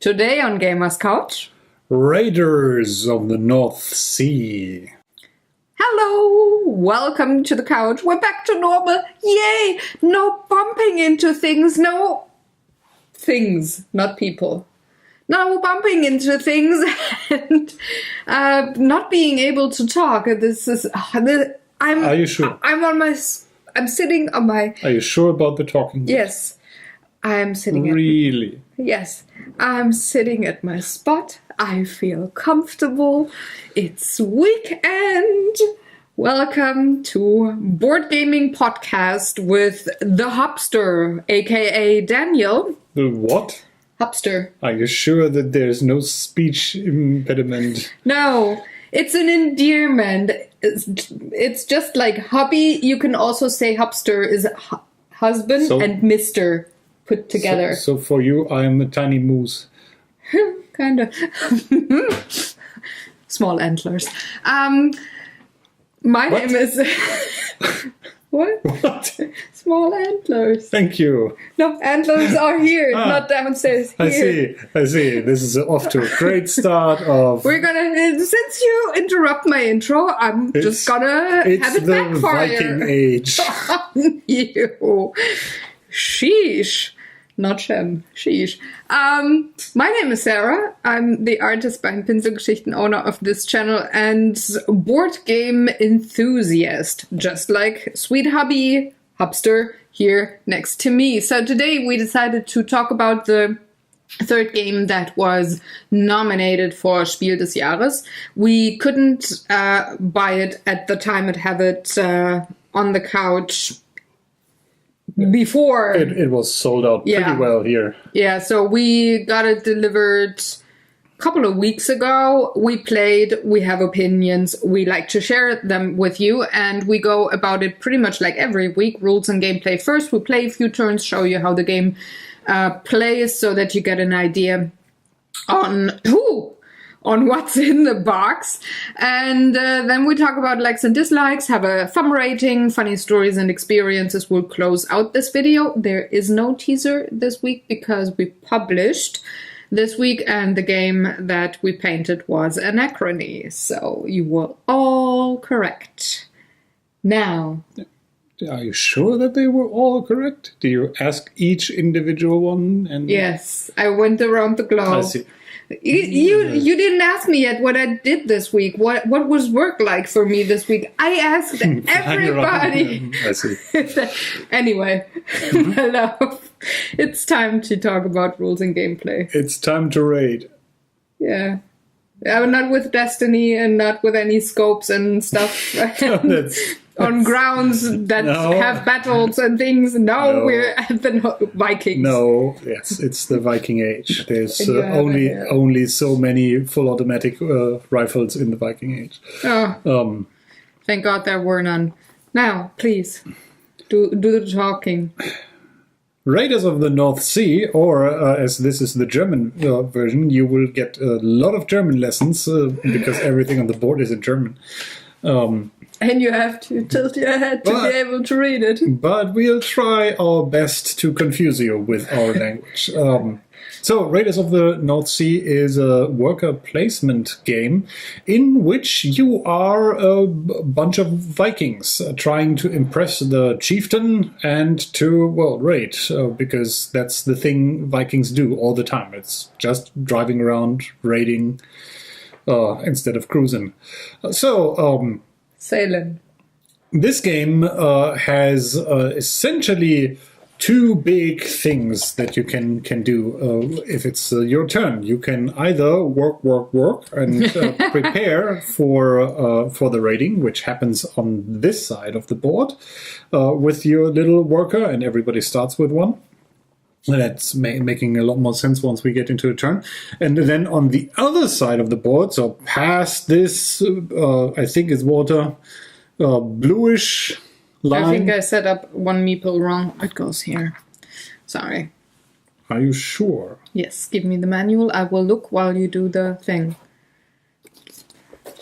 Today on Gamers Couch, Raiders of the North Sea. Hello! Welcome to the couch. We're back to normal. Yay! No bumping into things. No things, not people. No bumping into things and not being able to talk. This is. Are you sure? I'm sitting on my. Are you sure about the talking? Yes, I'm sitting. Really? Yes, I'm sitting at my spot. I feel comfortable. It's weekend. Welcome to Board Gaming Podcast with the Hubster, aka Daniel. The what? Hubster. Are you sure that there's no speech impediment? No, it's an endearment. It's just like hubby. You can also say Hubster is husband and Mr. put together. So for you, I'm a tiny moose. Kind of. Small antlers. My name is... What? What? Small antlers. Thank you. No, antlers are here, not downstairs. Here. I see. This is off to a great start of... We're gonna... Since you interrupt my intro, I'm just gonna have it backfire. It's the Viking Age. You. Sheesh. Not Shem. Sheesh. My name is Sarah. I'm the artist behind Pinselgeschichten, owner of this channel, and board game enthusiast, just like sweet hubby, Hubster, here next to me. So today we decided to talk about the third game that was nominated for Spiel des Jahres. We couldn't buy it at the time and have it on the couch before. It was sold out pretty well here. Yeah, so we got it delivered a couple of weeks ago. We played, we have opinions, we like to share them with you, and we go about it pretty much like every week. Rules and gameplay first. We play a few turns, show you how the game plays so that you get an idea on what's in the box. And then we talk about likes and dislikes, have a thumb rating, funny stories and experiences. We'll close out this video. There is no teaser this week because we published this week and the game that we painted was Anachrony. So you were all correct. Now... Are you sure that they were all correct? Do you ask each individual one? And yes, I went around the globe. I see. You didn't ask me yet what I did this week. What was work like for me this week? I asked everybody. I see. Anyway, hello. It's time to talk about rules and gameplay. It's time to raid. Yeah. Not with Destiny and not with any scopes and stuff. On grounds that have battles and things. No, we're at the Vikings. No, yes, it's the Viking Age. There's only so many full automatic rifles in the Viking Age. Oh, thank God there were none. Now, please, do the talking. Raiders of the North Sea, or as this is the German version, you will get a lot of German lessons because everything on the board is in German. And you have to tilt your head to be able to read it. But we'll try our best to confuse you with our language. So, Raiders of the North Sea is a worker placement game in which you are a bunch of Vikings trying to impress the chieftain and to, raid, because that's the thing Vikings do all the time. It's just driving around, raiding, instead of cruising. Sailing. This game has essentially two big things that you can do if it's your turn. You can either work and prepare for the raiding, which happens on this side of the board with your little worker, and everybody starts with one. That's making a lot more sense once we get into a turn. And then on the other side of the board, so past this, I think it's water, bluish line. I think I set up one meeple wrong. It goes here. Sorry. Are you sure? Yes, give me the manual. I will look while you do the thing.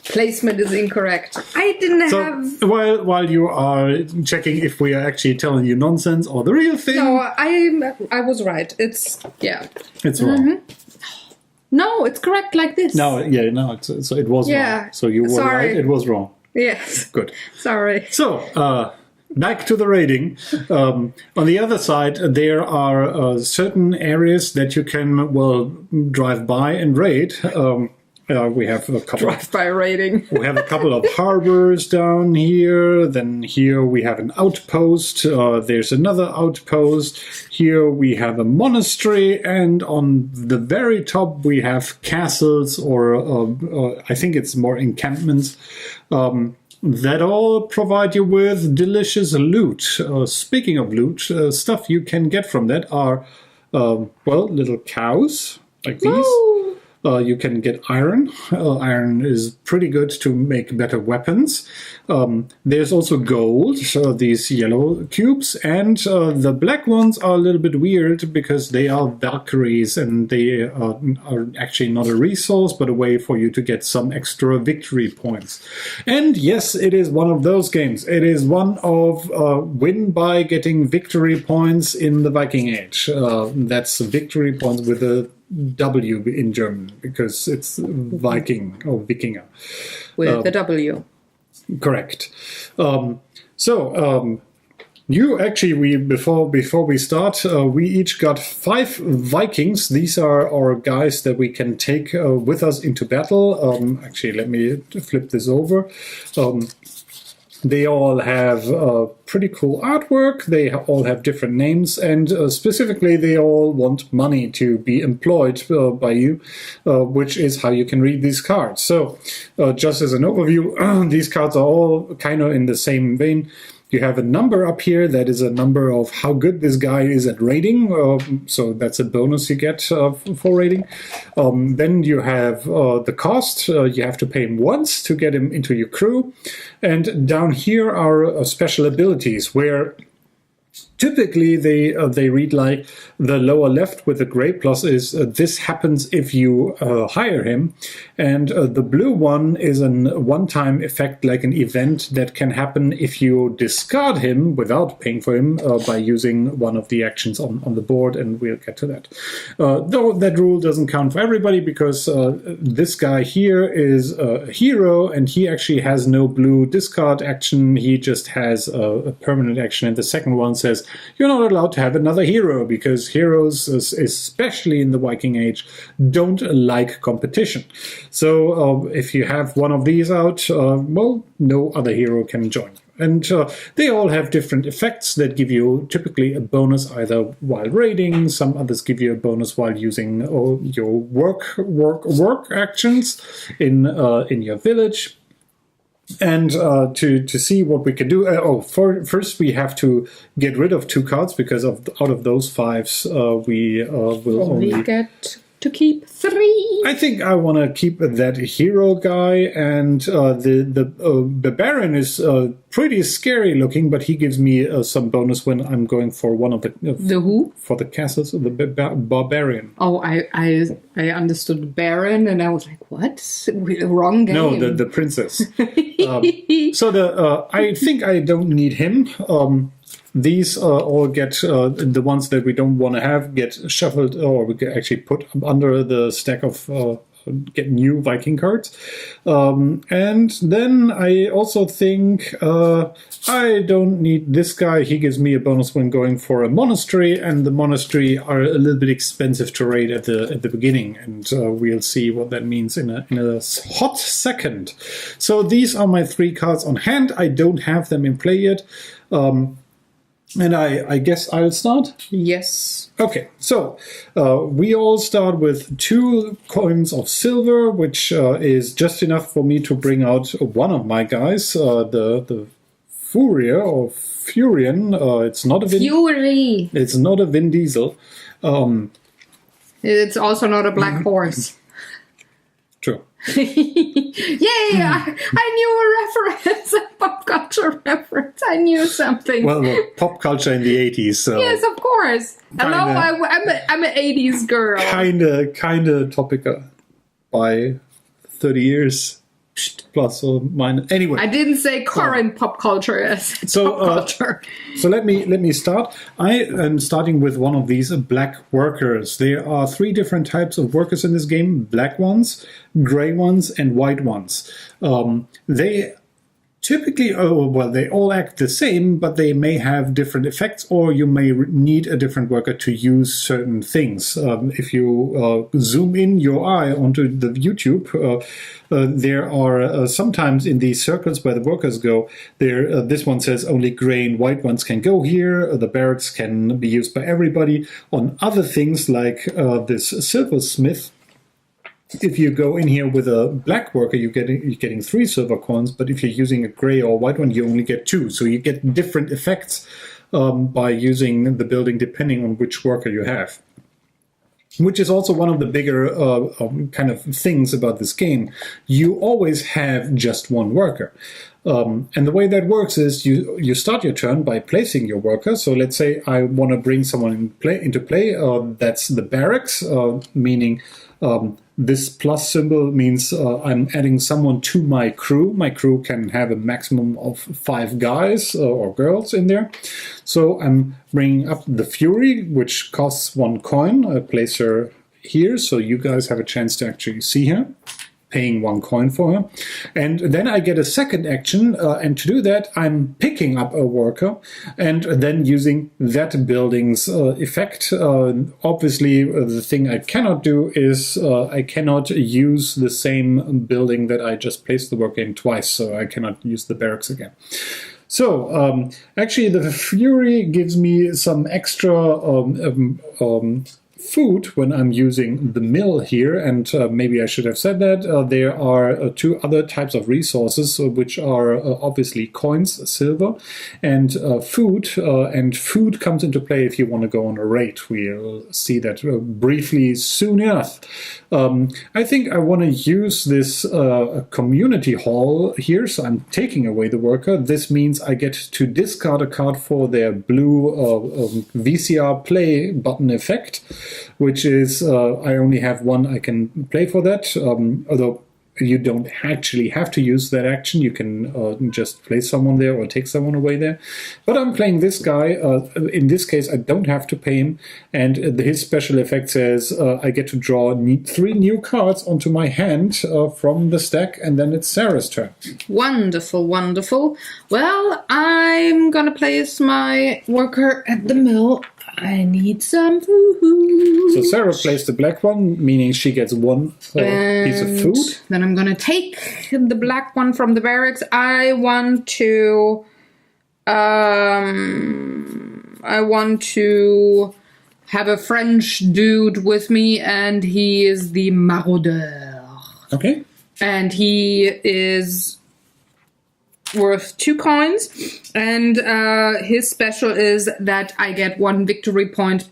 Placement is incorrect. I didn't have... While you are checking if we are actually telling you nonsense or the real thing... No, I was right. It's... Yeah. It's wrong. No, it's correct like this. No, yeah, no. So it was wrong. So you were right. It was wrong. Yes. Good. Sorry. So, back to the rating. On the other side, there are certain areas that you can, drive by and raid. We have a couple drive-by rating. We have a couple of harbors down here. Then here we have an outpost. There's another outpost. Here we have a monastery, and on the very top we have castles, or I think it's more encampments. That all provide you with delicious loot. Speaking of loot, stuff you can get from that are, little cows like these. Woo! You can get iron. Iron is pretty good to make better weapons. There's also gold, these yellow cubes, and the black ones are a little bit weird because they are Valkyries, and they are actually not a resource, but a way for you to get some extra victory points. And yes, it is one of those games. It is one of win by getting victory points in the Viking Age. That's victory points with a W in German, because it's Viking or Wikinger. With the W. Correct. You actually, before we start, we each got 5 Vikings. These are our guys that we can take with us into battle. Actually, let me flip this over. They all have pretty cool artwork. They all have different names, and specifically, they all want money to be employed by you, which is how you can read these cards. So, just as an overview, these cards are all kind of in the same vein. You have a number up here that is a number of how good this guy is at raiding. So that's a bonus you get for raiding. Then you have the cost. You have to pay him once to get him into your crew. And down here are special abilities where typically they read like the lower left with the gray plus is this happens if you hire him, and the blue one is a one-time effect, like an event that can happen if you discard him without paying for him by using one of the actions on the board, and we'll get to that. Though that rule doesn't count for everybody, because this guy here is a hero and he actually has no blue discard action. He just has a permanent action, and the second one says you're not allowed to have another hero, because heroes, especially in the Viking Age, don't like competition. So if you have one of these out, no other hero can join. And they all have different effects that give you typically a bonus either while raiding. Some others give you a bonus while using your work actions in your village. And to see what we can do, first we have to get rid of 2 cards, because out of those 5s, we will only get to keep 3. I think I want to keep that hero guy, and the Baron is pretty scary looking, but he gives me some bonus when I'm going for one of the who? For the castles, the Barbarian. Oh, I understood Baron, and I was like, what? Wrong game. No, the princess. I think I don't need him. These all get, the ones that we don't want to have get shuffled, or we can actually put under the stack of get new Viking cards. And then I also think I don't need this guy. He gives me a bonus when going for a monastery, and the monastery are a little bit expensive to raid at the beginning, and we'll see what that means in a hot second. So these are my 3 cards on hand. I don't have them in play yet. And I guess I'll start? Yes. Okay, so we all start with 2 coins of silver, which is just enough for me to bring out one of my guys, the Furia or Furion. It's not a Fury. It's not a Vin Diesel. It's also not a black horse. True. Yay! I knew a reference, a pop culture reference. I knew something. Well, pop culture in the 80s. So yes, of course. Hello, I'm an 80s girl. Kinda topical by 30 years. plus or minus. Anyway, I didn't say current pop culture. I said So, pop culture. So let me start. I am starting with one of these black workers. There are 3 different types of workers in this game: black ones, gray ones, and white ones. They typically, they all act the same, but they may have different effects, or you may need a different worker to use certain things. If you zoom in your eye onto the YouTube, there are sometimes in these circles where the workers go, there. This one says only gray and white ones can go here. The barracks can be used by everybody. On other things like this silversmith, if you go in here with a black worker, you're getting 3 silver coins, but if you're using a gray or white one, you only get 2. So you get different effects by using the building depending on which worker you have. Which is also one of the bigger kind of things about this game. You always have just one worker. And the way that works is you start your turn by placing your worker. So let's say I want to bring someone into play. That's the barracks, meaning this plus symbol means I'm adding someone to my crew. My crew can have a maximum of 5 guys or girls in there. So I'm bringing up the Fury, which costs 1 coin. I place her here so you guys have a chance to actually see her, paying 1 coin for her. And then I get a second action, and to do that, I'm picking up a worker and then using that building's effect. Obviously, the thing I cannot do is I cannot use the same building that I just placed the worker in twice, so I cannot use the barracks again. So, actually, the Fury gives me some extra food when I'm using the mill here, and maybe I should have said that. There are 2 other types of resources, which are obviously coins, silver, and food. And food comes into play if you want to go on a raid. We'll see that briefly soon enough. I think I want to use this community hall here, so I'm taking away the worker. This means I get to discard a card for their blue VCR play button effect, which is I only have 1 I can play for that, although you don't actually have to use that action. You can just place someone there or take someone away there. But I'm playing this guy. In this case, I don't have to pay him. And his special effect says I get to draw 3 new cards onto my hand from the stack, and then it's Sarah's turn. Wonderful, wonderful. Well, I'm gonna place my worker at the mill. I need some food. So Sarah plays the black one, meaning she gets 1 piece of food. Then I'm gonna take the black one from the barracks. I want to have a French dude with me, and he is the Maraudeur. Okay. And he is worth 2 coins, and his special is that I get 1 victory point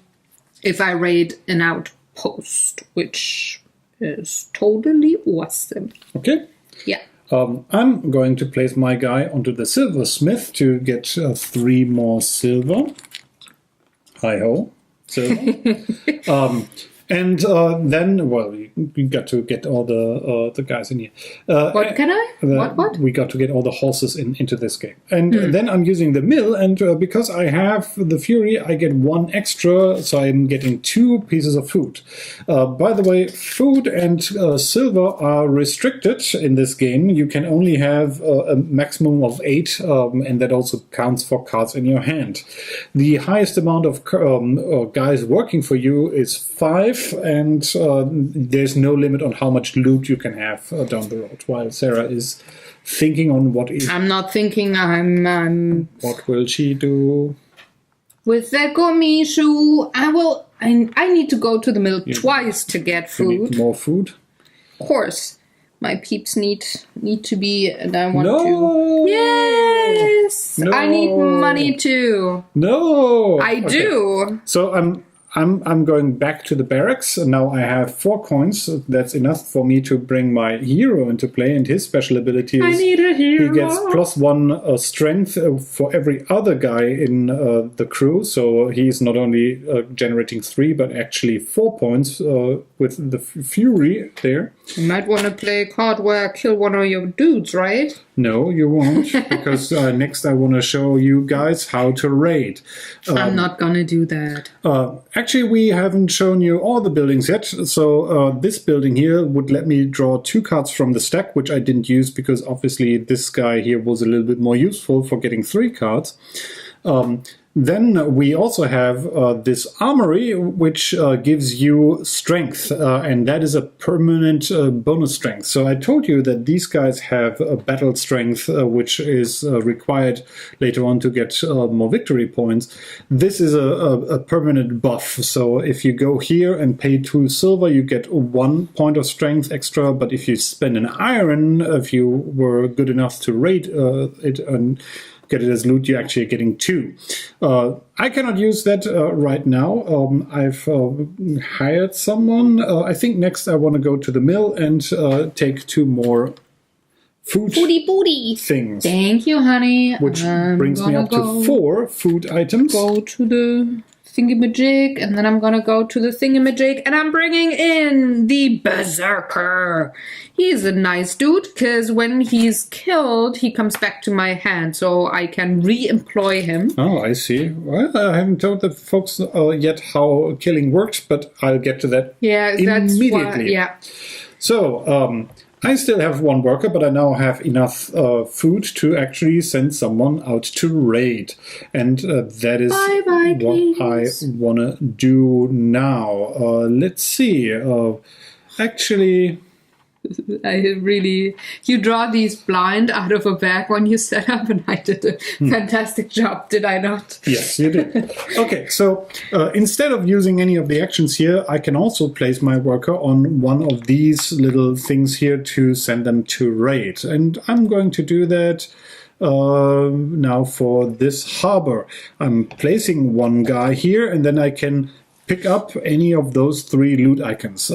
if I raid an outpost, which is totally awesome. Okay. Yeah. I'm going to place my guy onto the silversmith to get 3 more silver. Hi-ho, silver. And then, well, we got to get all the guys in here. What can I? What? We got to get all the horses into this game. And then I'm using the mill, and because I have the Fury, I get 1 extra, so I'm getting 2 pieces of food. By the way, food and silver are restricted in this game. You can only have a maximum of 8, and that also counts for cards in your hand. The highest amount of guys working for you is 5, and there's no limit on how much loot you can have down the road, while Sarah is thinking on what is... I'm not thinking, I'm... What will she do? With the gummy shoe, I need to go to the mill twice to get food. You need more food? Of course. My peeps need to be, and I want to... Yes! No! I need money too. No! I do. So I'm going back to the barracks. Now I have 4 coins. That's enough for me to bring my hero into play, and his special ability is I need a hero. he gets +1 strength for every other guy in the crew. So he's not only generating 3, but actually 4 points with the Fury there. You might want to play a card where I kill one of your dudes, right? No, you won't, because next I want to show you guys how to raid. I'm not gonna do that. Actually, we haven't shown you all the buildings yet. So this building here would let me draw 2 cards from the stack, which I didn't use because obviously this guy here was a little bit more useful for getting 3 cards. Then we also have this armory, which gives you strength, and that is a permanent bonus strength. So I told you that these guys have a battle strength, which is required later on to get more victory points. This is a permanent buff. So if you go here and pay 2 silver, you get 1 point of strength extra. But if you spend an iron, if you were good enough to raid it and get it as loot, you're actually getting 2. I cannot use that right now. I've hired someone. I think next I want to go to the mill and take 2 more food Booty. things. Thank you, honey. Which brings me up to 4 food items. Go to the thingamajig, and then I'm gonna go to the thingamajig, and I'm bringing in the Berserker. He's a nice dude, because when he's killed, he comes back to my hand, so I can re-employ him. Oh, I see. Well, I haven't told the folks yet how killing works, but I'll get to that immediately. That's why, yeah. So, I still have 1 worker, but I now have enough food to actually send someone out to raid. And that is Bye-bye, what I want to do now. Let's see. Actually... You draw these blind out of a bag when you set up, and I did a fantastic job, did I not? Yes, you did. Okay, so instead of using any of the actions here, I can also place my worker on one of these little things here to send them to raid. And I'm going to do that now for this harbor. I'm placing 1 guy here, and then I can pick up any of those 3 loot icons,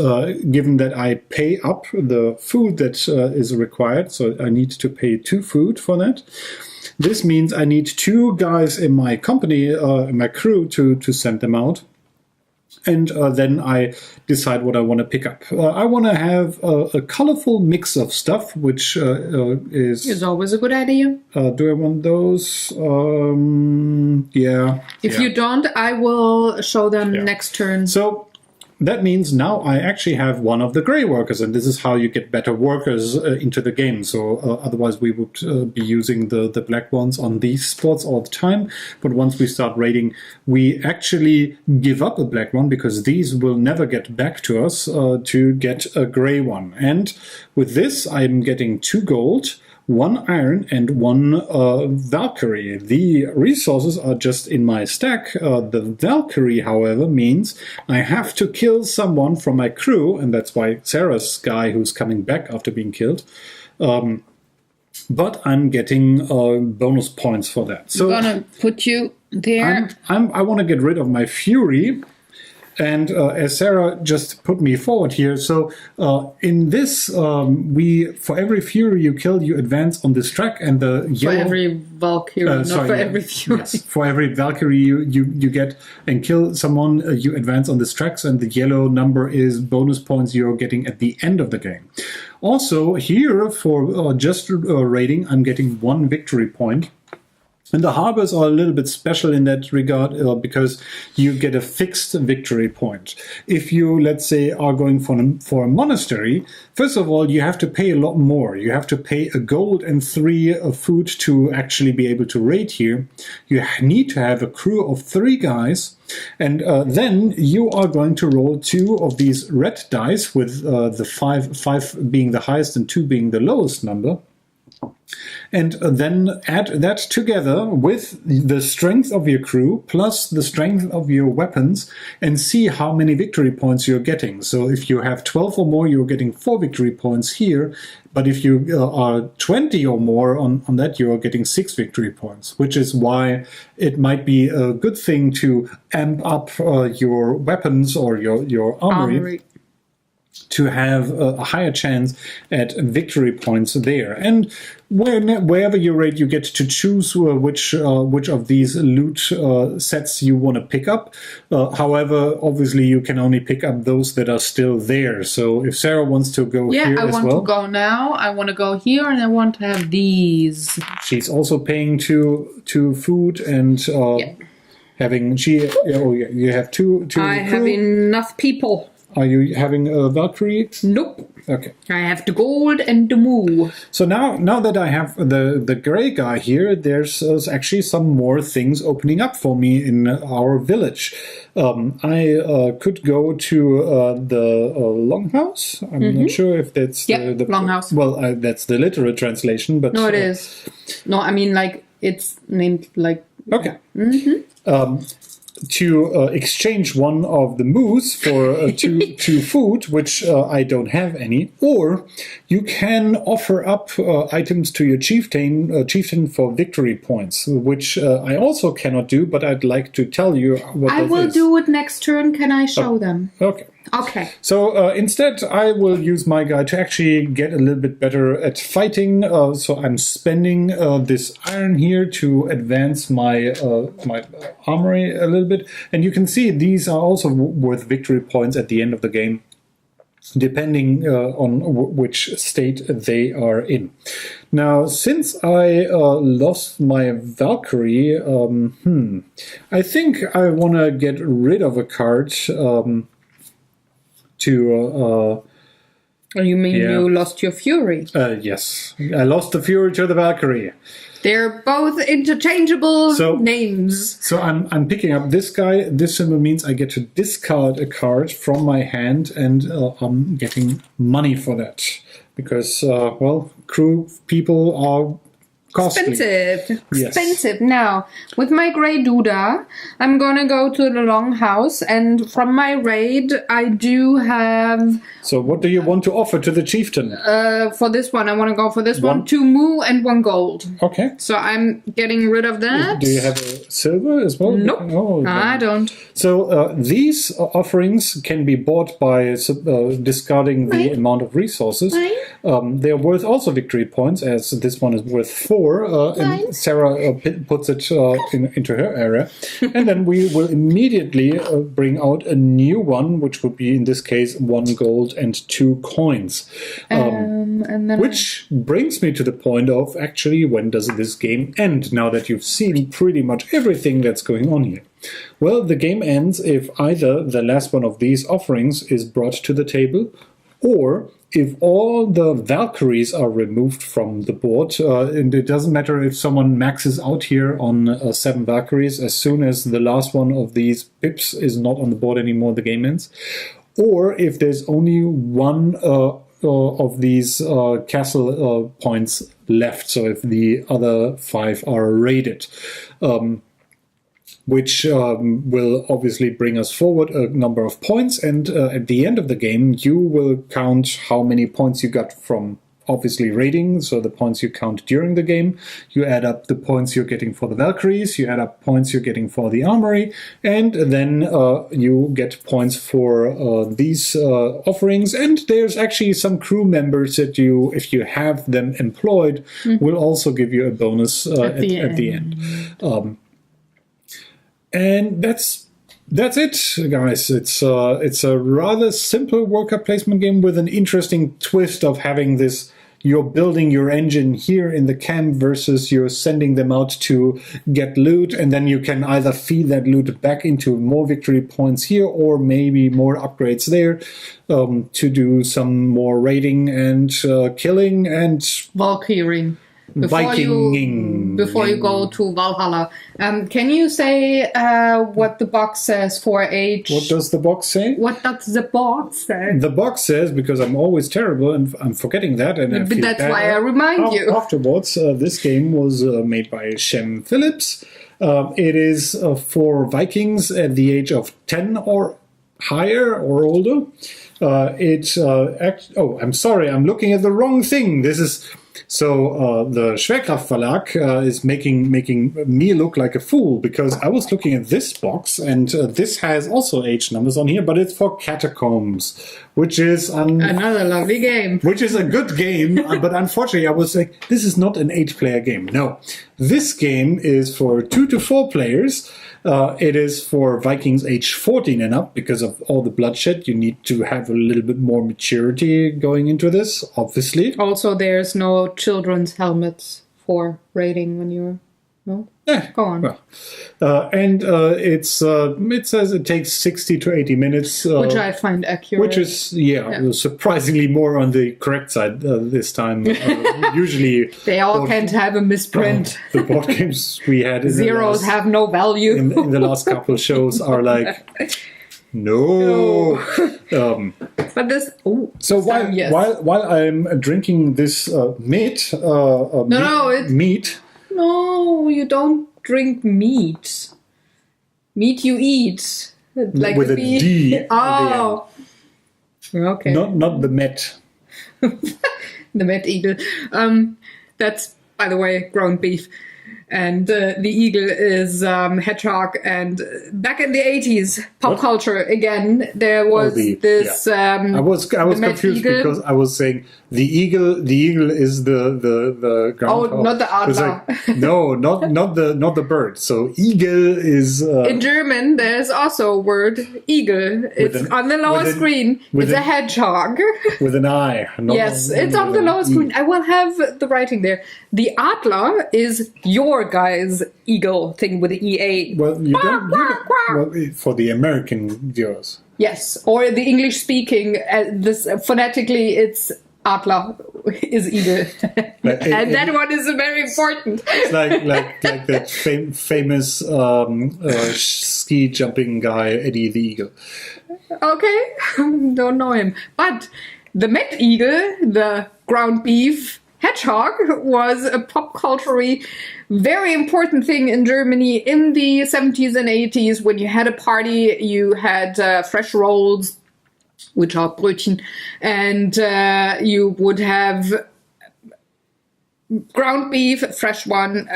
given that I pay up the food that is required. So I need to pay 2 food for that. This means I need 2 guys in my company, in my crew, to send them out. And then I decide what I want to pick up. I want to have a colorful mix of stuff, which is always a good idea. Do I want those? Yeah. If you don't, I will show them next turn. So that means now I actually have 1 of the gray workers, and this is how you get better workers into the game. So otherwise we would be using the black ones on these spots all the time. But once we start raiding, we actually give up a black one, because these will never get back to us to get a gray one. And with this, I'm getting 2 gold, 1 iron, and 1 Valkyrie. The resources are just in my stack. The Valkyrie, however, means I have to kill someone from my crew, and that's why Sarah's guy who's coming back after being killed. But I'm getting bonus points for that. So I'm gonna put you there. I want to get rid of my Fury. And as Sarah just put me forward here, so in this, for every Fury you kill, you advance on this track, and the yellow... For every Valkyrie, every Fury. Yes, for every Valkyrie you get and kill someone, you advance on this tracks, and the yellow number is bonus points you're getting at the end of the game. Also, here, for just raiding, I'm getting 1 victory point. And the harbors are a little bit special in that regard because you get a fixed victory point. If you, let's say, are going for a monastery, first of all, you have to pay a lot more. You have to pay a gold and 3 food to actually be able to raid here. You need to have a crew of 3 guys. And then you are going to roll 2 of these red dice with the 5 being the highest and 2 being the lowest number. And then add that together with the strength of your crew plus the strength of your weapons and see how many victory points you're getting. So if you have 12 or more, you're getting 4 victory points here. But if you are 20 or more on that, you're getting 6 victory points, which is why it might be a good thing to amp up your weapons or your armory. To have a higher chance at victory points there. And wherever you raid, you get to choose which of these loot sets you want to pick up. However, obviously, you can only pick up those that are still there. So if Sarah wants to go here as well. Yeah, I want to go now. I want to go here, and I want to have these. She's also paying to food and having... you have two I have enough people. Are you having a Valkyrie? Nope. Okay. I have the gold and the moo. So now that I have the gray guy here, there's actually some more things opening up for me in our village. I could go to the Longhouse. I'm not sure if that's the Longhouse. Well, that's the literal translation, but no, it is. No, I mean it's named like. Okay. To exchange one of the moose for two food, which I don't have any, or you can offer up items to your chieftain for victory points, which I also cannot do, but I'd like to tell you what I will do it next turn. Can I show them? Okay. Okay. So instead, I will use my guy to actually get a little bit better at fighting. So I'm spending this iron here to advance my my armory a little bit. And you can see these are also worth victory points at the end of the game, depending on which state they are in. Now, since I lost my Valkyrie, I think I want to get rid of a card. You mean you lost your Fury? Yes. I lost the Fury to the Valkyrie. They're both interchangeable names. So I'm picking up this guy. This symbol means I get to discard a card from my hand, and I'm getting money for that. Because, crew people are costly. Expensive. Now, with my Grey Duda, I'm gonna go to the Longhouse, and from my raid, I do have... So what do you want to offer to the chieftain? For this one, I want to go for this one. 2 moo and 1 gold. Okay. So I'm getting rid of that. Do you have a silver as well? Nope. No, I don't. So these offerings can be bought by discarding the amount of resources. They're worth also victory points, as this one is worth 4. And Sarah puts it into her area. And then we will immediately bring out a new one, which would be, in this case, 1 gold and 2 coins. And then which brings me to the point of, actually, when does this game end, now that you've seen pretty much everything that's going on here? Well, the game ends if either the last one of these offerings is brought to the table, or if all the Valkyries are removed from the board. And it doesn't matter if someone maxes out here on 7 Valkyries. As soon as the last one of these pips is not on the board anymore, the game ends. Or if there's only one of these castle points left, so if the other 5 are raided. Which will obviously bring us forward a number of points. And at the end of the game, you will count how many points you got from obviously raiding, so the points you count during the game. You add up the points you're getting for the Valkyries, you add up points you're getting for the armory, and then you get points for these offerings. And there's actually some crew members that you, if you have them employed, will also give you a bonus at the end. And that's it, guys. It's a rather simple worker placement game with an interesting twist of having this. You're building your engine here in the camp versus you're sending them out to get loot, and then you can either feed that loot back into more victory points here or maybe more upgrades there to do some more raiding and killing and Valkyrie. Vikinging. before you go to Valhalla. Can you say what the box says for age? What does the box say? What does the box say? The box says, because I'm always terrible and I'm forgetting that, and But that's why I remind you. Afterwards, this game was made by Shem Phillips. It is for Vikings at the age of 10 or higher or older. I'm sorry, I'm looking at the wrong thing. This is the Schwerkraft Verlag is making me look like a fool, because I was looking at this box and this has also age numbers on here, but it's for Catacombs, which is another lovely game. Which is a good game, but unfortunately I was like, this is not an 8-player game. No, this game is for 2 to 4 players. It is for Vikings age 14 and up. Because of all the bloodshed, you need to have a little bit more maturity going into this, obviously. Also, there's no children's helmets for raiding when you're... No? Go on. Well, it says it takes 60 to 80 minutes. Which I find accurate. Which is, surprisingly more on the correct side this time. Usually... They all can't have a misprint. The board games we had... Zeros have no value. In the last couple of shows are like... No. But this... So while I'm drinking this meat... meat... No, you don't drink meat. Meat you eat. Like with a D. Oh. Okay. Not the Met. The Met Eagle. That's, by the way, ground beef. And the eagle is hedgehog. And back in the 80s, pop culture again, there was this. I was confused because I was saying the eagle. The eagle is the ground. Oh, not the adler. Like, no, not the bird. So eagle is. In German, there's also a word eagle. It's on the lower screen. It's a hedgehog with an eye. Yes, it's on the lower screen. I will have the writing there. The adler is your guy's eagle thing with the EA. Well, you don't well, for the American viewers. Yes, or the English speaking. This phonetically, it's adler is eagle, and that one is very important. It's like that famous ski jumping guy, Eddie the Eagle. Okay, don't know him, but the Met Eagle, the ground beef hedgehog, was a pop culturally very important thing in Germany in the 70s and 80s. When you had a party, you had fresh rolls, which are Brötchen, and you would have ground beef, fresh one,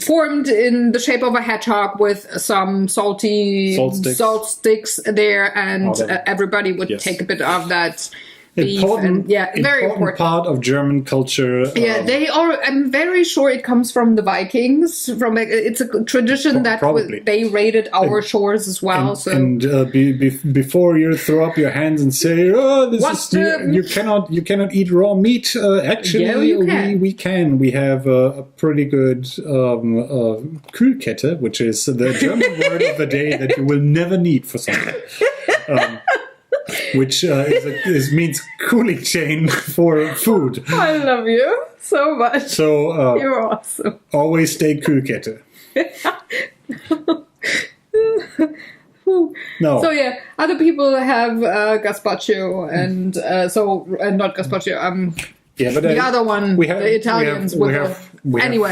formed in the shape of a hedgehog with some salt sticks there, and everybody would take a bit of that. Important part of German culture. Yeah, they are. I'm very sure it comes from the Vikings. It's a tradition that they raided our shores as well. Before you throw up your hands and say, "Oh, you cannot eat raw meat." Actually, we can. We have a pretty good Kühlkette, which is the German word of the day that you will never need for something. Which means cooling chain for food. I love you so much. So you're awesome. Always stay Kühlkette. No. So yeah, other people have gazpacho and not gazpacho. But the other one, the Italians, we have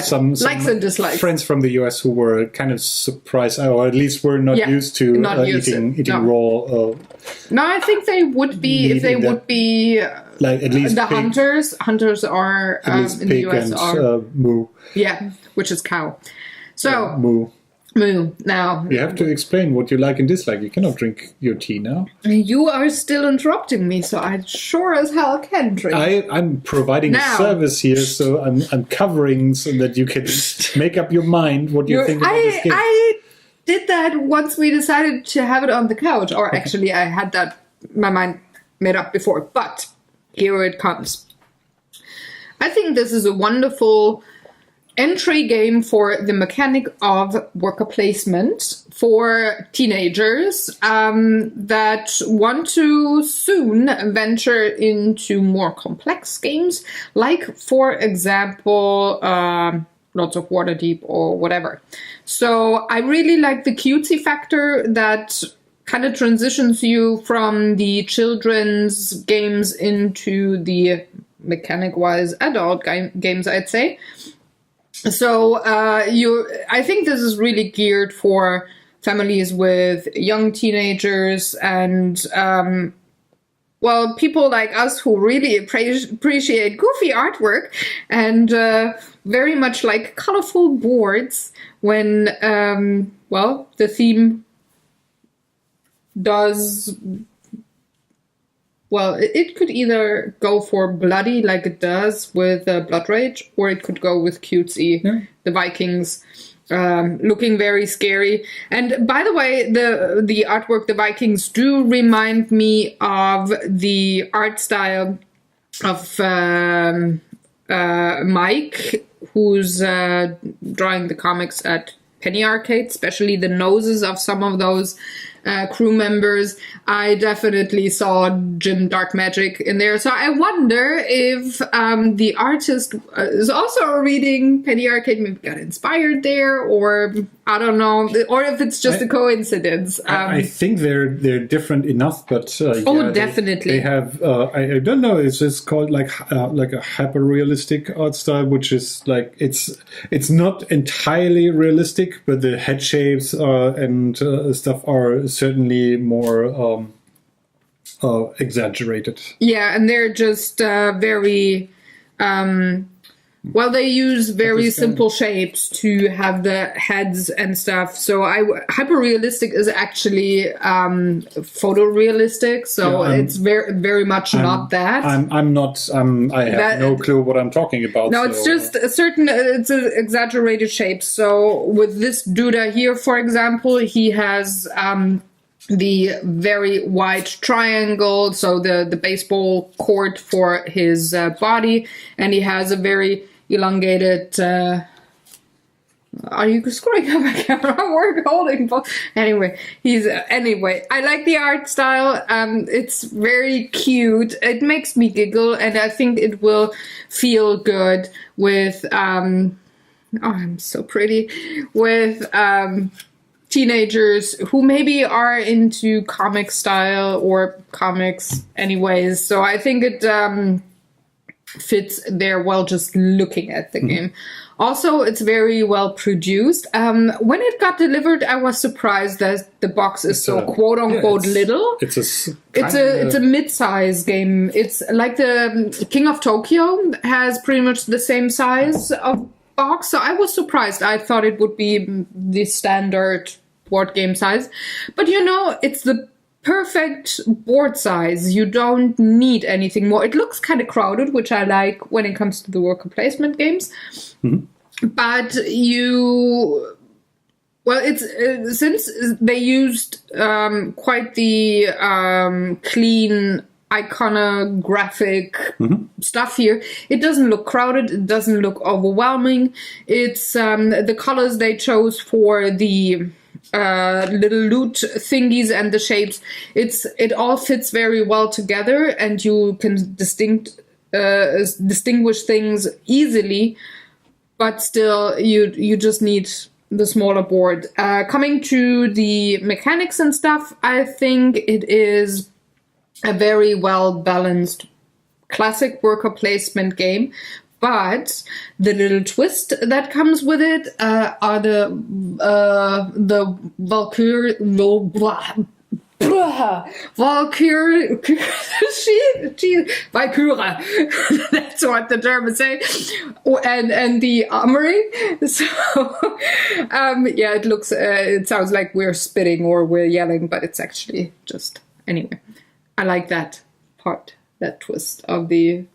some likes and dislikes. Friends from the US who were kind of surprised, or at least were not used to eating raw. No, I think they would be if they would be like at least the pig. Hunters are in the US and, are moo. Yeah, which is cow. So moo. Now you have to explain what you like and dislike. You cannot drink your tea now. You are still interrupting me, so I sure as hell can drink. I'm providing a service here, so I'm covering so that you can make up your mind what you think about this game. I did that once we decided to have it on the couch, or actually I had that my mind made up before, but here it comes. I think this is a wonderful entry game for the mechanic of worker placement for teenagers that want to soon venture into more complex games, like, for example, lots of Waterdeep or whatever. So I really like the cutesy factor that kind of transitions you from the children's games into the mechanic-wise adult games, I'd say. So I think this is really geared for families with young teenagers and people like us who really appreciate goofy artwork and very much like colorful boards when the theme does. Well, it could either go for bloody like it does with Blood Rage, or it could go with cutesy, the Vikings, looking very scary. And by the way, the artwork, the Vikings, do remind me of the art style of Mike, who's drawing the comics at Penny Arcade, especially the noses of some of those crew members. I definitely saw Jim Dark Magic in there. So I wonder if the artist is also reading Penny Arcade, maybe got inspired there, or I don't know, or if it's just a coincidence. I think they're different enough, but definitely they have. I don't know. It's just called like a hyper realistic art style, which is like it's not entirely realistic, but the head shapes and stuff are certainly more exaggerated. Yeah, and they're just very. They use very simple shapes to have the heads and stuff. So hyper-realistic is actually photorealistic. So it's very, very much not that. I'm not. I have no clue what I'm talking about. No, it's just a certain. It's an exaggerated shape. So with this Duda here, for example, he has the very wide triangle, so the baseball court for his body, and he has a very elongated. Are you screwing up my camera? We're holding both. Anyway, I like the art style. It's very cute. It makes me giggle, and I think it will feel good with. I'm so pretty with. Teenagers who maybe are into comic style or comics anyways. So I think it fits there well just looking at the game. Also, it's very well produced. When it got delivered, I was surprised that the box is quote unquote little. It's a mid-size game. It's like the King of Tokyo has pretty much the same size of box. So I was surprised. I thought it would be the standard board game size, but it's the perfect board size. You don't need anything more. It looks kind of crowded, which I like when it comes to the worker placement games. But it's since they used quite the clean iconographic stuff here, it doesn't look crowded, it doesn't look overwhelming. It's the colors they chose for the little loot thingies and the shapes, it all fits very well together, and you can distinguish things easily, but still you just need the smaller board. Coming to the mechanics and stuff, I think it is a very well balanced classic worker placement game. But the little twist that comes with it are the Valkyrie. That's what the Germans say, and the armory. So it sounds like we're spitting or we're yelling, but it's actually just anyway. I like that part, that twist of the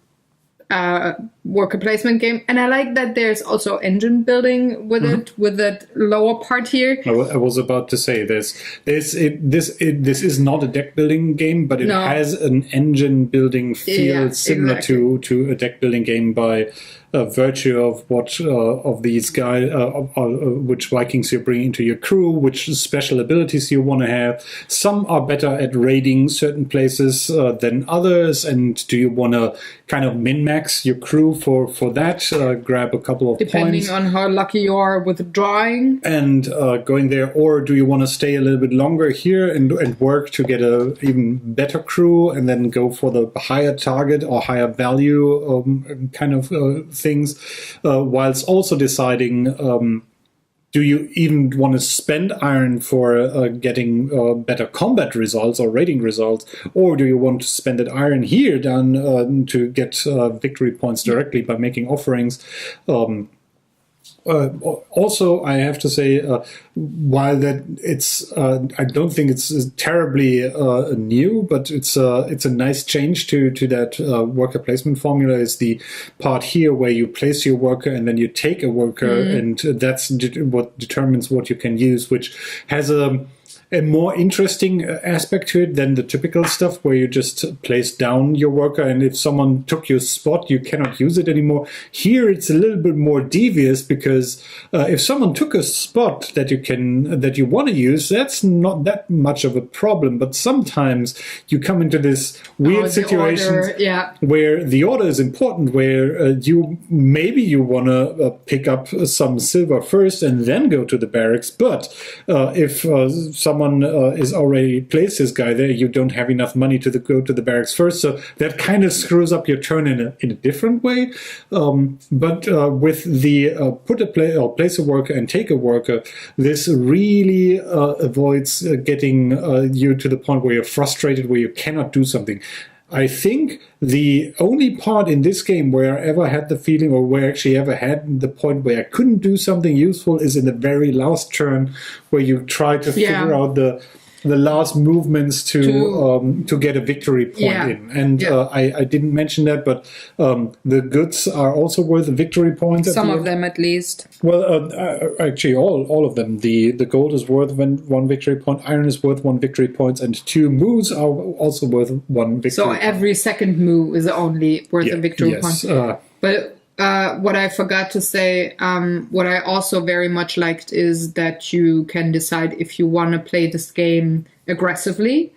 worker placement game, and I like that there's also engine building with it, with that lower part here. I was about to say this is not a deck building game, but it has an engine building feel similar to a deck building game by virtue of what of these guys, which Vikings you bring into your crew, which special abilities you want to have. Some are better at raiding certain places than others, and do you want to kind of min-max your crew for that. Grab a couple of Depending points. on how lucky you are with drawing. And going there, or do you want to stay a little bit longer here and work to get a even better crew, and then go for the higher target or higher value kind of things, whilst also deciding. Do you even want to spend iron for getting better combat results or rating results, or do you want to spend that iron here down to get victory points directly by making offerings? Also, I have to say, while that it's, I don't think it's terribly new, but it's a nice change to that worker placement formula. Is the part here where you place your worker and then you take a worker, and that's what determines what you can use, which has a more interesting aspect to it than the typical stuff where you just place down your worker, and if someone took your spot, you cannot use it anymore. Here it's a little bit more devious, because if someone took a spot that you want to use, that's not that much of a problem. But sometimes you come into this weird situation where the order is important, where you want to pick up some silver first and then go to the barracks. But if someone is already placed this guy there, you don't have enough money to go to the barracks first, so that kind of screws up your turn in a different way. But with the place a worker and take a worker, this really avoids getting you to the point where you're frustrated, where you cannot do something. I think the only part in this game where I ever had the feeling, or where I actually ever had the point where I couldn't do something useful, is in the very last turn, where you try to figure out the last movements to get a victory point in. And I didn't mention that, but the goods are also worth victory points. Some of them, at least. Well, actually, all of them. The gold is worth one victory point, iron is worth 1 victory point, and 2 moves are also worth 1 victory point. So every second move is only worth a victory point. But what I forgot to say, what I also very much liked, is that you can decide if you want to play this game aggressively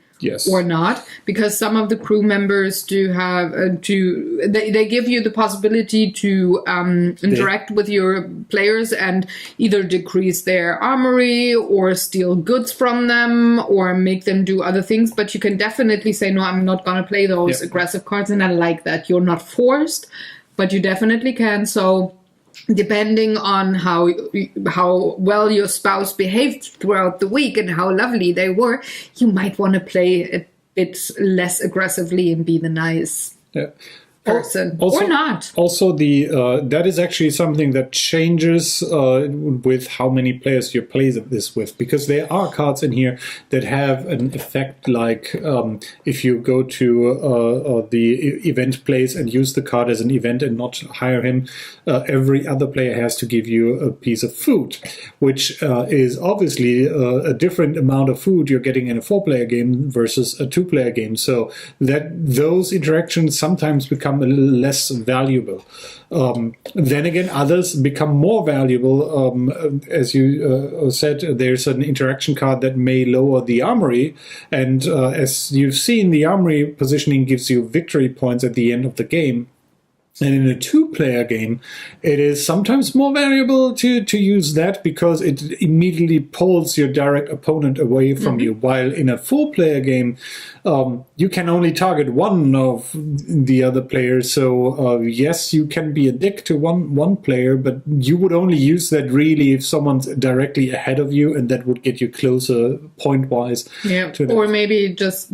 or not, because some of the crew members do have they give you the possibility to interact with your players and either decrease their armory or steal goods from them or make them do other things. But you can definitely say, no, I'm not going to play those aggressive cards, and I like that. You're not forced, but you definitely can. So depending on how well your spouse behaved throughout the week and how lovely they were, you might want to play a bit less aggressively and be the nice person, or not. Also, that is actually something that changes with how many players you play this with, because there are cards in here that have an effect, like if you go to the event place and use the card as an event and not hire him, every other player has to give you a piece of food, which is obviously a different amount of food you're getting in a 4-player game versus a 2-player game. So that those interactions sometimes become a little less valuable. Then again, others become more valuable. As you said, there's an interaction card that may lower the armory, and as you've seen, the armory positioning gives you victory points at the end of the game. And in a 2-player game, it is sometimes more valuable to use that, because it immediately pulls your direct opponent away from you. While in a 4-player game, you can only target one of the other players. So yes, you can be a dick to one player, but you would only use that really if someone's directly ahead of you, and that would get you closer point-wise. Yeah, or maybe just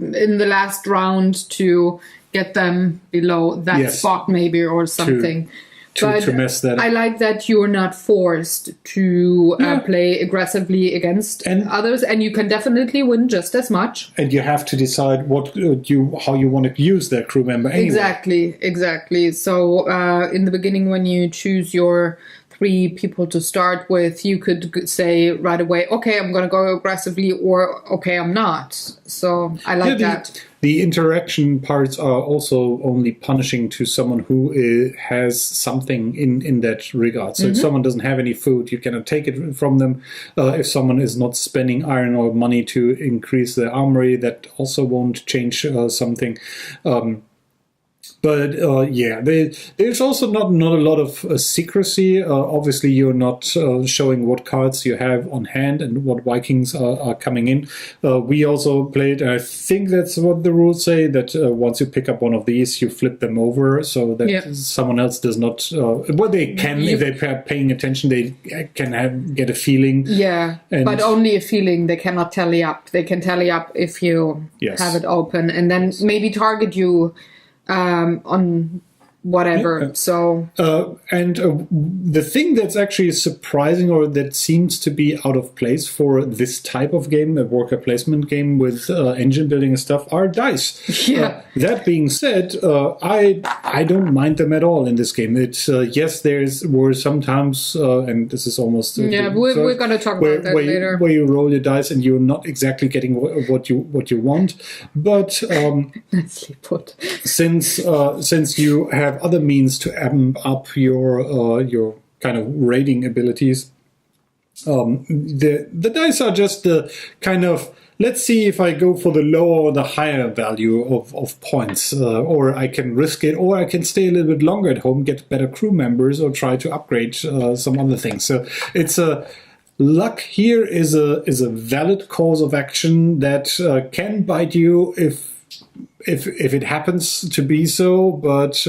in the last round to get them below that spot, maybe, or something. To mess that up. I like that you're not forced to play aggressively against others, and you can definitely win just as much. And you have to decide how you want to use that crew member anyway. Exactly. So in the beginning, when you choose your 3 people to start with, you could say right away, okay, I'm going to go aggressively, or okay, I'm not. So I like that. The interaction parts are also only punishing to someone who has something in that regard. So if someone doesn't have any food, you cannot take it from them. If someone is not spending iron or money to increase their armory, that also won't change something. But there's also not a lot of secrecy. Obviously, you're not showing what cards you have on hand and what Vikings are coming in. We also played, and I think that's what the rules say, that once you pick up one of these, you flip them over so that someone else does not. Well, they can, if they're paying attention, they can get a feeling. Yeah, but only a feeling. They cannot tally up. They can tally up if you have it open, and then maybe target you on whatever. So the thing that's actually surprising, or that seems to be out of place for this type of game, a worker placement game with engine building and stuff, are dice. That being said, I don't mind them at all in this game. It's yes, were sometimes and this is almost we're going to talk about that later, where you roll your dice and you're not exactly getting what you want, but nicely put. Since you have other means to amp up your kind of rating abilities, the dice are just the kind of, let's see if I go for the lower or the higher value of points, or I can risk it, or I can stay a little bit longer at home, get better crew members, or try to upgrade some other things. So it's luck here is a valid course of action that can bite you if it happens to be so, but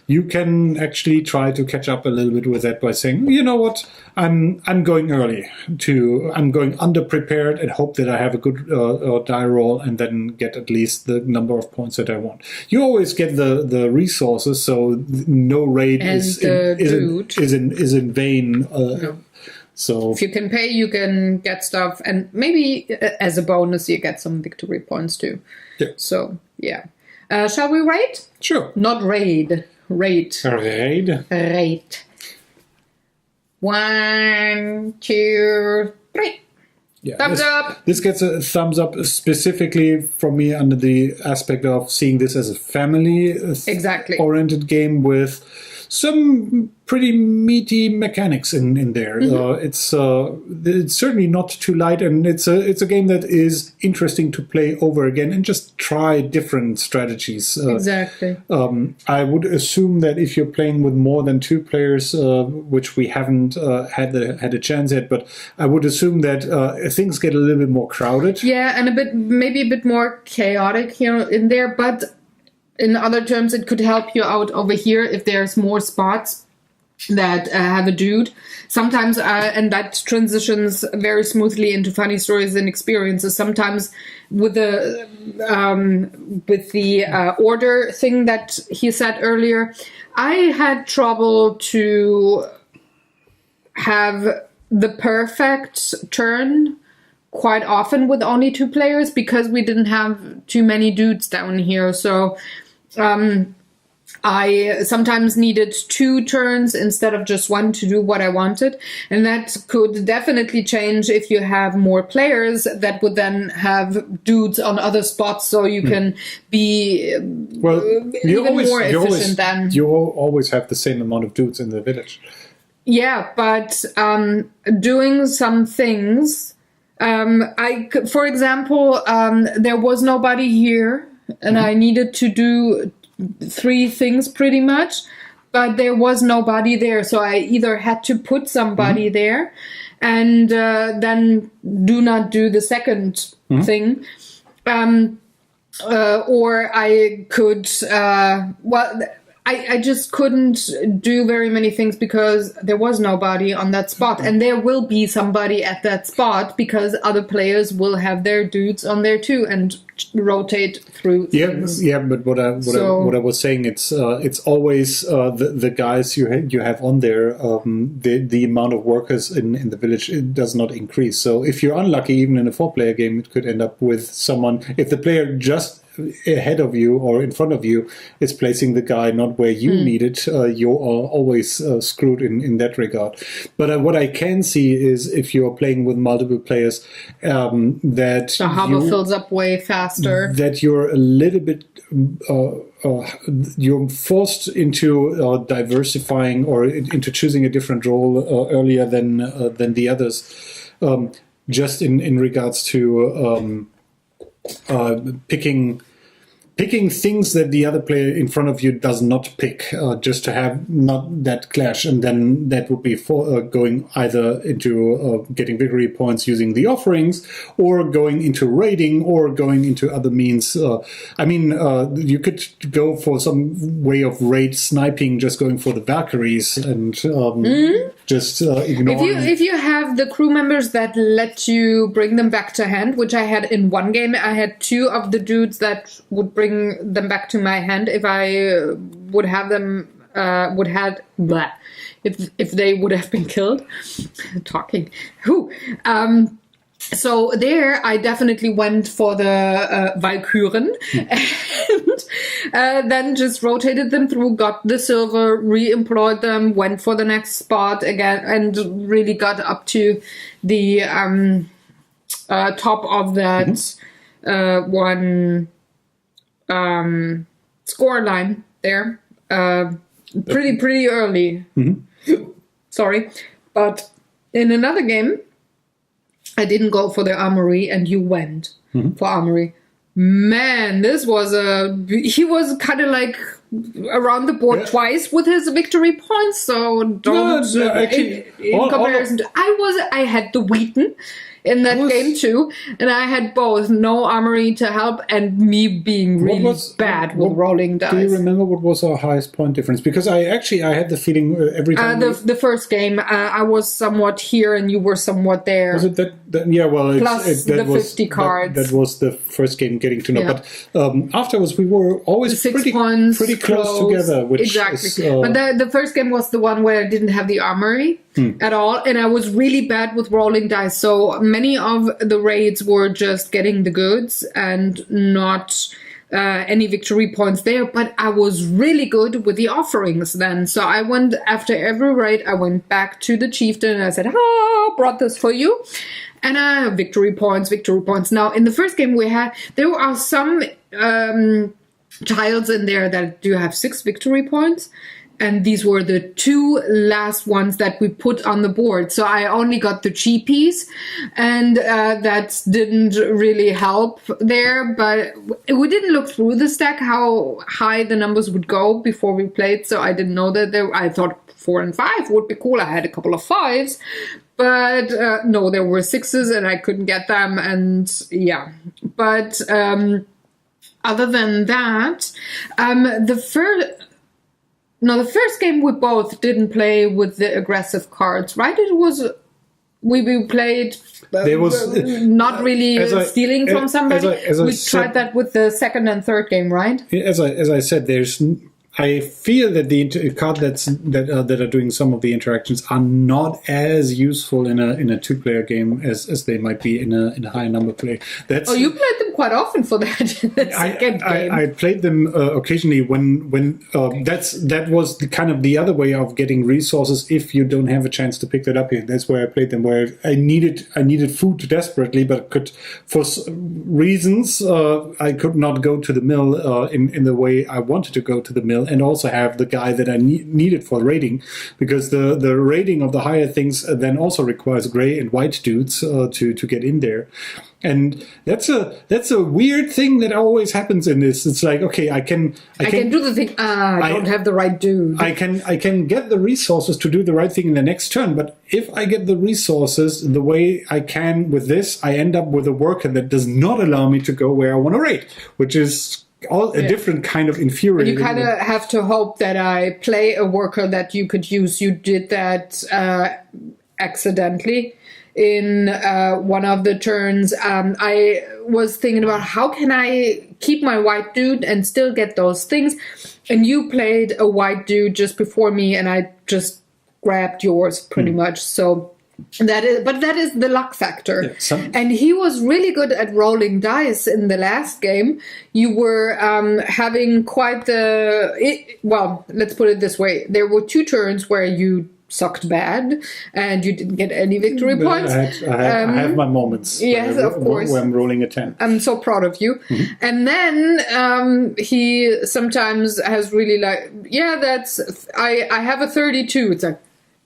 you can actually try to catch up a little bit with that by saying, you know what, I'm going early. I'm going underprepared and hope that I have a good die roll and then get at least the number of points that I want. You always get the resources, so no raid is in vain. No. So if you can pay, you can get stuff, and maybe as a bonus, you get some victory points too. Yeah. So shall we rate? Sure. Not raid. Rate. Raid. 1, 2, 3. Yeah, thumbs up. This gets a thumbs up specifically from me under the aspect of seeing this as a family oriented game with some pretty meaty mechanics in there. It's certainly not too light, and it's a game that is interesting to play over again and just try different strategies. I would assume that if you're playing with more than 2 players, which we haven't had a chance yet, but I would assume that things get a little bit more crowded. Yeah, and maybe a bit more chaotic here in there, but in other terms, it could help you out over here if there's more spots that have a dude. Sometimes, and that transitions very smoothly into funny stories and experiences. Sometimes with the order thing that he said earlier, I had trouble to have the perfect turn quite often with only 2 players because we didn't have too many dudes down here. So I sometimes needed 2 turns instead of just 1 to do what I wanted. And that could definitely change if you have more players that would then have dudes on other spots, so you can be more efficient than... You always have the same amount of dudes in the village. Yeah, but doing some things... for example, there was nobody here, and I needed to do 3 things pretty much, but there was nobody there, so I either had to put somebody there and then do not do the second thing, or I could I just couldn't do very many things because there was nobody on that spot. And there will be somebody at that spot because other players will have their dudes on there too and rotate through things. Yeah, but what I was saying, it's always the guys you have on there, the amount of workers in the village, it does not increase. So if you're unlucky, even in a 4-player game, it could end up with someone, if the player just ahead of you or in front of you is placing the guy not where you need it, you are always screwed in that regard. But what I can see is if you're playing with multiple players, that the harbor fills up way faster, that you're a little bit you're forced into diversifying or into choosing a different role earlier than the others, picking picking things that the other player in front of you does not pick, just to have not that clash, and then that would be for going either into getting victory points using the offerings, or going into raiding, or going into other means. You could go for some way of raid sniping, just going for the Valkyries and just ignoring. If you have the crew members that let you bring them back to hand, which I had in one game, I had 2 of the dudes that would bring them back to my hand if I would have them if they would have been killed. Talking. So there, I definitely went for the Valkyren and then just rotated them through, got the silver, re-employed them, went for the next spot again, and really got up to the top of that one score line there pretty early. Sorry. But in another game, I didn't go for the armory, and you went for armory. Man, this was he was kind of like around the board twice with his victory points. So don't in comparison to I had the Wheaton in that game too, and I had both no armory to help and me being really bad with rolling dice. Do you remember what was our highest point difference? Because I had the feeling every time the first game I was somewhat here and you were somewhat there. Was it that yeah, well, plus the 50 cards. That was the first game getting to know. Yeah. But afterwards we were always pretty close together. Which exactly. Is, but the first game was the one where I didn't have the armory at all, and I was really bad with rolling dice. So many of the raids were just getting the goods and not any victory points there. But I was really good with the offerings then. So I went after every raid. I went back to the chieftain and I said, brought this for you. And victory points. Now, in the first game there are some tiles in there that do have 6 victory points. And these were the 2 last ones that we put on the board. So I only got the cheapies, and that didn't really help there. But we didn't look through the stack how high the numbers would go before we played. So I didn't know that I thought 4 and 5 would be cool. I had a couple of 5s. But no, there were 6s and I couldn't get them. And yeah, but other than that, the first game we both didn't play with the aggressive cards, right? It was we played not really stealing from somebody. We tried that with the second and third game, right? As I said, I feel that the cards that are doing some of the interactions are not as useful in a 2-player game as they might be in a high number play. You played them quite often for that second game. I played them occasionally when that was the kind of the other way of getting resources if you don't have a chance to pick that up here. That's where I played them, where I needed food desperately, but could for reasons I could not go to the mill in the way I wanted to go to the mill. And also have the guy that I needed for raiding, because the raiding of the higher things then also requires gray and white dudes to get in there. And that's a weird thing that always happens in this. It's like, okay, I can do the thing. I don't have the right dude. I can get the resources to do the right thing in the next turn. But if I get the resources the way I can with this, I end up with a worker that does not allow me to go where I want to raid, which is a different kind of infuriating. You kind of have to hope that I play a worker that you could use. You did that accidentally in one of the turns. I was thinking about how can I keep my white dude and still get those things. And you played a white dude just before me, and I just grabbed yours pretty much. So that is the luck factor. Yeah, and he was really good at rolling dice in the last game. You were having quite let's put it this way. There were 2 turns where you sucked bad and you didn't get any victory points. I have my moments. Yes, of course. Where I'm rolling a 10. I'm so proud of you. Mm-hmm. And then he sometimes has really I have a 32. It's like,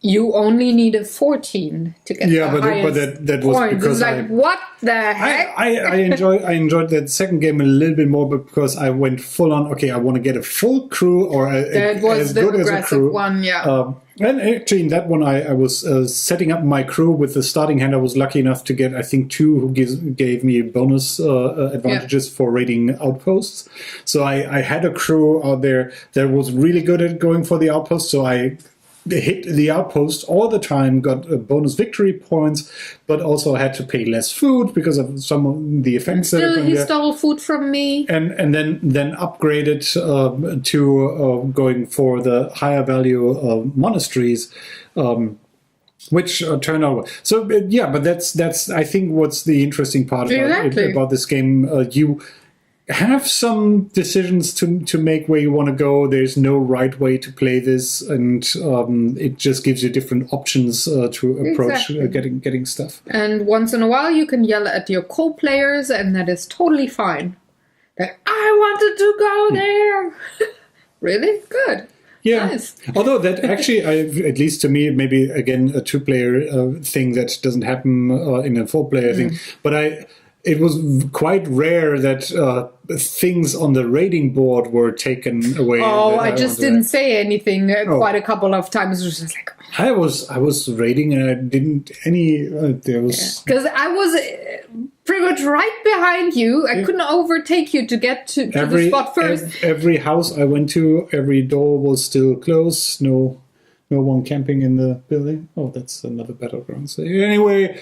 You only needed 14 to get the highest that was points. because it's like, what the heck? I enjoyed that second game a little bit more, but because I went full on. Okay, I want to get a full crew or that was as the good as a aggressive crew. one, yeah. And actually, in that one, I was setting up my crew with the starting hand. I was lucky enough to get, I think, 2 who gave me bonus advantages for raiding outposts. So I had a crew out there that was really good at going for the outpost. So I hit the outpost all the time, got bonus victory points, but also had to pay less food because of some of the effects that are He stole food from me. And then upgraded to going for the higher value monasteries, which turned out. So but that's I think what's the interesting part about this game. You have some decisions to make where you want to go. There's no right way to play this, and it just gives you different options to approach getting stuff. And once in a while, you can yell at your co-players, and that is totally fine. Like, I wanted to go there. Really? Good. Yeah. Nice. Although that actually, at least to me, maybe again a 2-player thing that doesn't happen in a 4-player thing. But it was quite rare that things on the raiding board were taken away. Oh, I just didn't say anything quite a couple of times. It was just like, I was raiding and I didn't there was because I was pretty much right behind you. I couldn't overtake you to get to the spot first. Every house I went to, every door was still closed. No one camping in the building. Oh, that's another battleground. So anyway.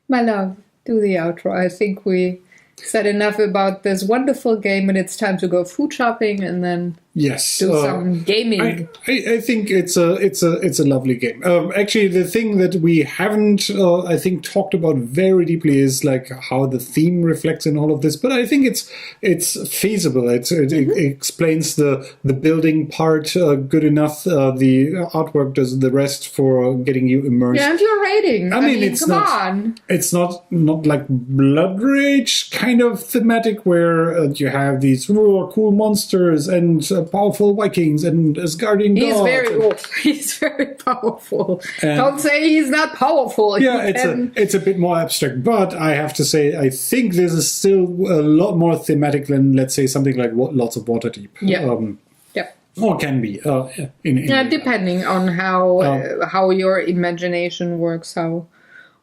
My love, do the outro. I think we said enough about this wonderful game, and it's time to go food shopping and then do some gaming. I think it's a lovely game. Actually, the thing that we haven't, I think, talked about very deeply is like how the theme reflects in all of this. But I think it's feasible. It explains the building part good enough. The artwork does the rest for getting you immersed. Yeah, and your rating. I mean, it's come on. It's not like Blood Rage kind of thematic where you have these cool monsters and powerful Vikings and Asgardian gods. He's very powerful. Don't say he's not powerful. Yeah, it's a bit more abstract, but I have to say I think this is still a lot more thematic than, let's say, something like Lots of Waterdeep. Yeah. Or can be. Depending on how your imagination works, how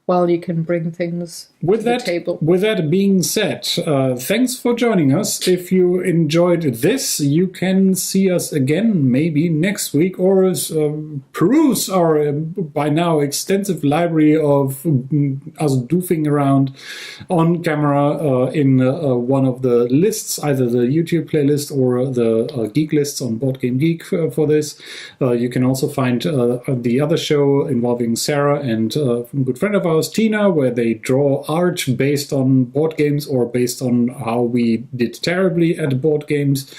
well you can bring things to the table. With that being said, thanks for joining us. If you enjoyed this, you can see us again maybe next week, or peruse our by now extensive library of us doofing around on camera in one of the lists, either the YouTube playlist or the geek lists on Board Game Geek for this. You can also find the other show involving Sarah and a good friend of ours, Tina, where they draw art based on board games or based on how we did terribly at board games.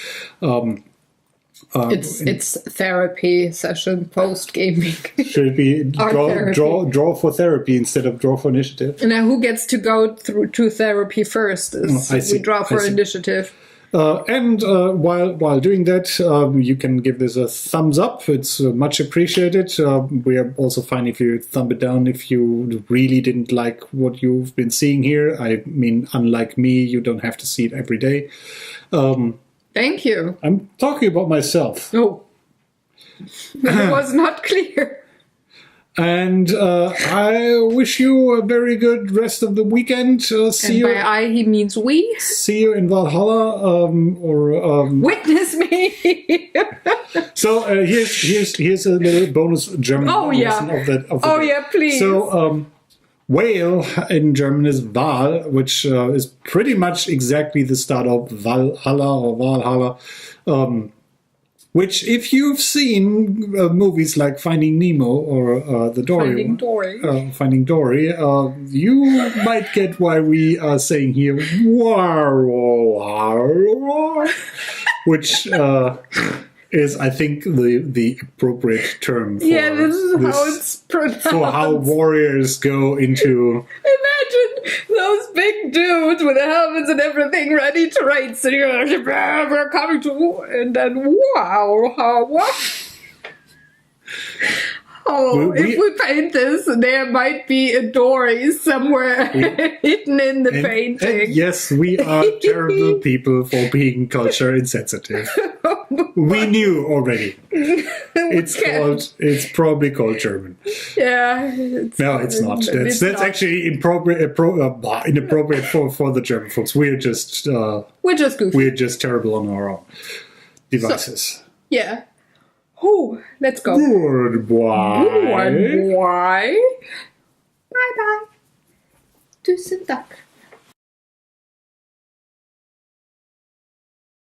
It's therapy session post gaming. Should be draw for therapy instead of draw for initiative. Now, who gets to go to therapy first? We draw for initiative. And while doing that, you can give this a thumbs up. It's much appreciated. We are also fine if you thumb it down if you really didn't like what you've been seeing here. I mean, unlike me, you don't have to see it every day. Thank you. I'm talking about myself. Oh, it was not clear. And I wish you a very good rest of the weekend. And by I, he means we. See you in Valhalla, Witness me. So here's a little bonus German lesson of that. Yeah, please. So whale in German is Wal, which is pretty much exactly the start of Valhalla or Valhalla. Which, if you've seen movies like Finding Nemo or the Dory, Finding Dory, you might get why we are saying here, which is, I think, the appropriate term for this is how it's pronounced. For how warriors go into. Imagine Those big dudes with the helmets and everything ready to raid. So we're coming to, and then what? Oh, if we paint this, there might be a dory somewhere hidden in the painting. And yes, we are terrible people for being culture insensitive. We knew already. It's probably called German. Yeah. No, it's not. That's actually inappropriate for the German folks. We're just goofy. We're just terrible on our own devices. So, yeah. Oh, let's go. Goodbye. Goodbye. Bye bye. Tusen tack.